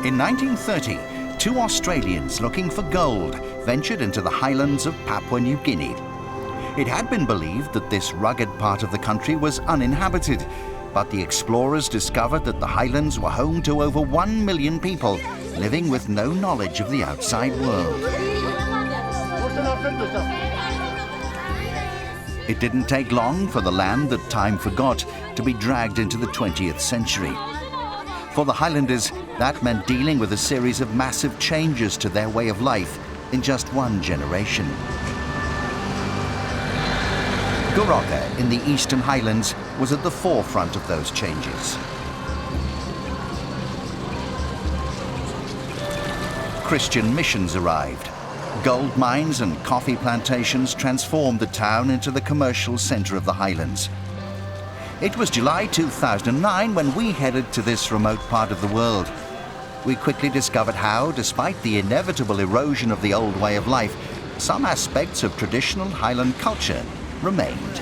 In 1930, two Australians looking for gold ventured into the highlands of Papua New Guinea. It had been believed that this rugged part of the country was uninhabited, but the explorers discovered that the highlands were home to over 1 million people living with no knowledge of the outside world. It didn't take long for the land that time forgot to be dragged into the 20th century. For the Highlanders, that meant dealing with a series of massive changes to their way of life in just one generation. Goroka in the Eastern Highlands was at the forefront of those changes. Christian missions arrived. Gold mines and coffee plantations transformed the town into the commercial center of the Highlands. It was July 2009 when we headed to this remote part of the world. We quickly discovered how, despite the inevitable erosion of the old way of life, some aspects of traditional Highland culture remained.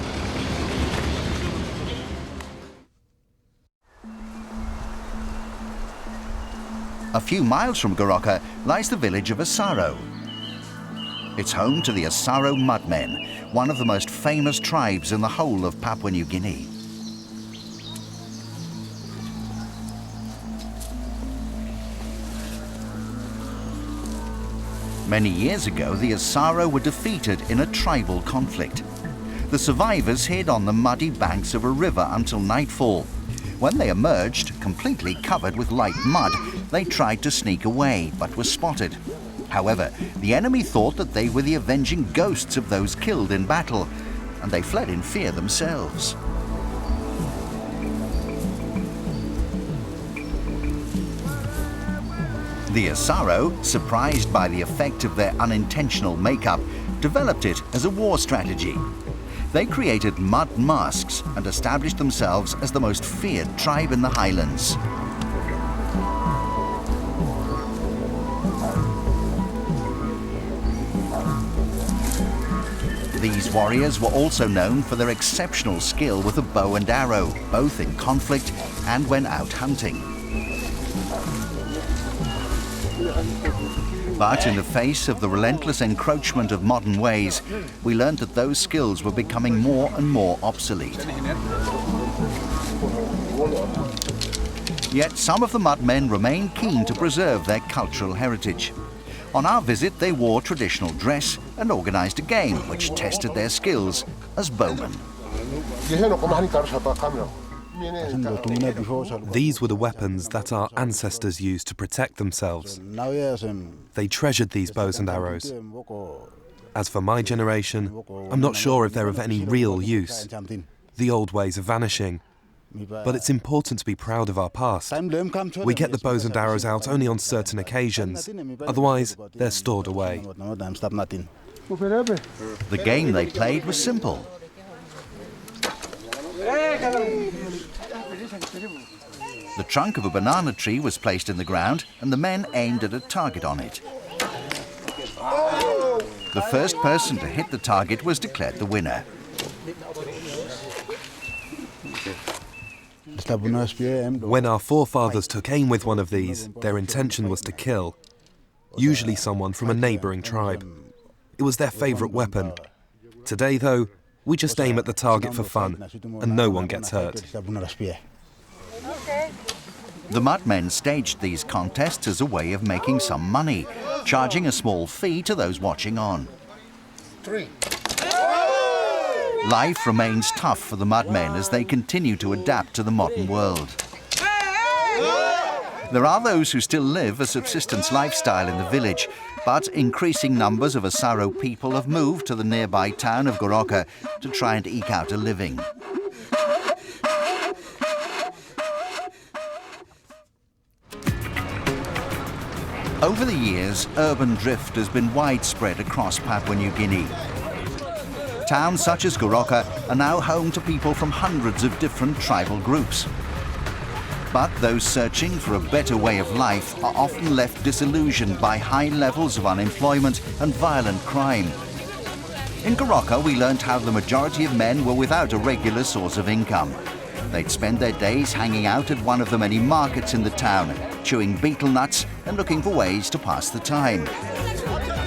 A few miles from Goroka lies the village of Asaro. It's home to the Asaro Mudmen, one of the most famous tribes in the whole of Papua New Guinea. Many years ago, the Asaro were defeated in a tribal conflict. The survivors hid on the muddy banks of a river until nightfall. When they emerged, completely covered with light mud, they tried to sneak away, but were spotted. However, the enemy thought that they were the avenging ghosts of those killed in battle, and they fled in fear themselves. The Asaro, surprised by the effect of their unintentional makeup, developed it as a war strategy. They created mud masks and established themselves as the most feared tribe in the highlands. These warriors were also known for their exceptional skill with a bow and arrow, both in conflict and when out hunting. But in the face of the relentless encroachment of modern ways, we learned that those skills were becoming more and more obsolete. Yet some of the mudmen remained keen to preserve their cultural heritage. On our visit, they wore traditional dress and organized a game which tested their skills as bowmen. These were the weapons that our ancestors used to protect themselves. They treasured these bows and arrows. As for my generation, I'm not sure if they're of any real use. The old ways are vanishing. But it's important to be proud of our past. We get the bows and arrows out only on certain occasions. Otherwise, they're stored away. The game they played was simple. The trunk of a banana tree was placed in the ground and the men aimed at a target on it. The first person to hit the target was declared the winner. When our forefathers took aim with one of these, their intention was to kill, usually someone from a neighboring tribe. It was their favorite weapon. Today, though, we just aim at the target for fun, and no one gets hurt. The mudmen staged these contests as a way of making some money, charging a small fee to those watching on. Life remains tough for the mudmen as they continue to adapt to the modern world. There are those who still live a subsistence lifestyle in the village, but increasing numbers of Asaro people have moved to the nearby town of Goroka to try and eke out a living. Over the years, urban drift has been widespread across Papua New Guinea. Towns such as Goroka are now home to people from hundreds of different tribal groups. But those searching for a better way of life are often left disillusioned by high levels of unemployment and violent crime. In Goroka, we learned how the majority of men were without a regular source of income. They'd spend their days hanging out at one of the many markets in the town, chewing betel nuts and looking for ways to pass the time.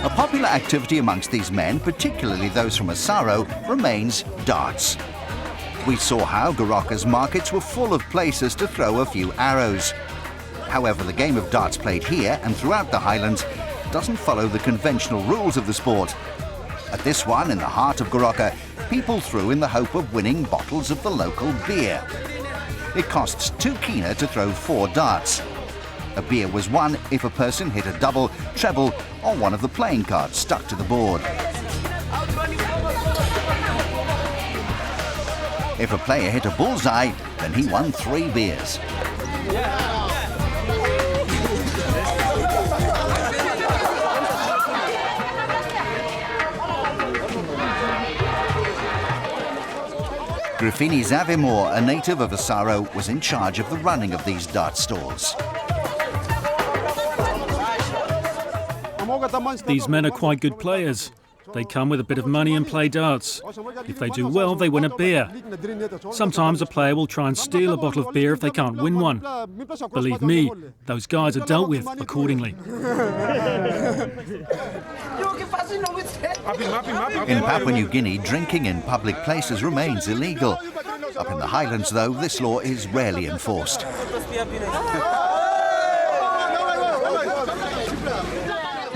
A popular activity amongst these men, particularly those from Asaro, remains darts. We saw how Goroka's markets were full of places to throw a few arrows. However, the game of darts played here and throughout the Highlands doesn't follow the conventional rules of the sport. At this one, in the heart of Goroka, people threw in the hope of winning bottles of the local beer. It costs 2 kina to throw 4 darts. A beer was won if a person hit a double, treble, or one of the playing cards stuck to the board. If a player hit a bullseye, then he won 3 beers. Griffini Zavimore, a native of Asaro, was in charge of the running of these dart stalls. These men are quite good players. They come with a bit of money and play darts. If they do well, they win a beer. Sometimes a player will try and steal a bottle of beer if they can't win one. Believe me, those guys are dealt with accordingly. In Papua New Guinea, drinking in public places remains illegal. Up in the Highlands, though, this law is rarely enforced.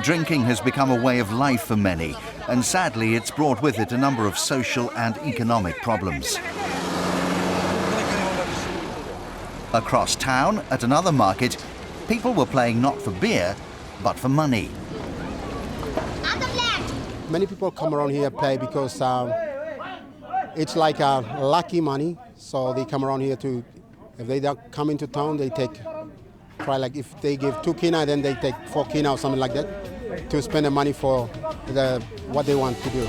Drinking has become a way of life for many, and sadly it's brought with it a number of social and economic problems. Across town, at another market, people were playing not for beer, but for money. Many people come around here play because it's like a lucky money, so they come around here to, if they don't come into town, they try like if they give 2 kina, then they take 4 kina or something like that, to spend the money for what they want to do.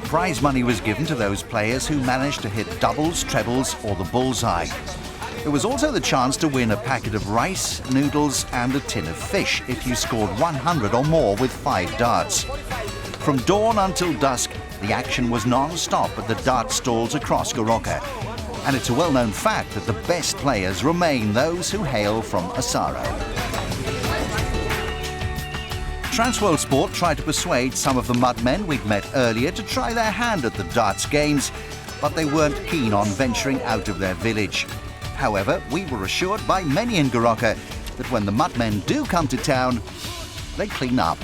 Prize money was given to those players who managed to hit doubles, trebles, or the bullseye. There was also the chance to win a packet of rice, noodles, and a tin of fish if you scored 100 or more with 5 darts. From dawn until dusk, the action was non-stop at the dart stalls across Goroka. And it's a well-known fact that the best players remain those who hail from Asaro. Transworld Sport tried to persuade some of the mudmen we'd met earlier to try their hand at the darts games, but they weren't keen on venturing out of their village. However, we were assured by many in Goroka that when the mudmen do come to town, they clean up.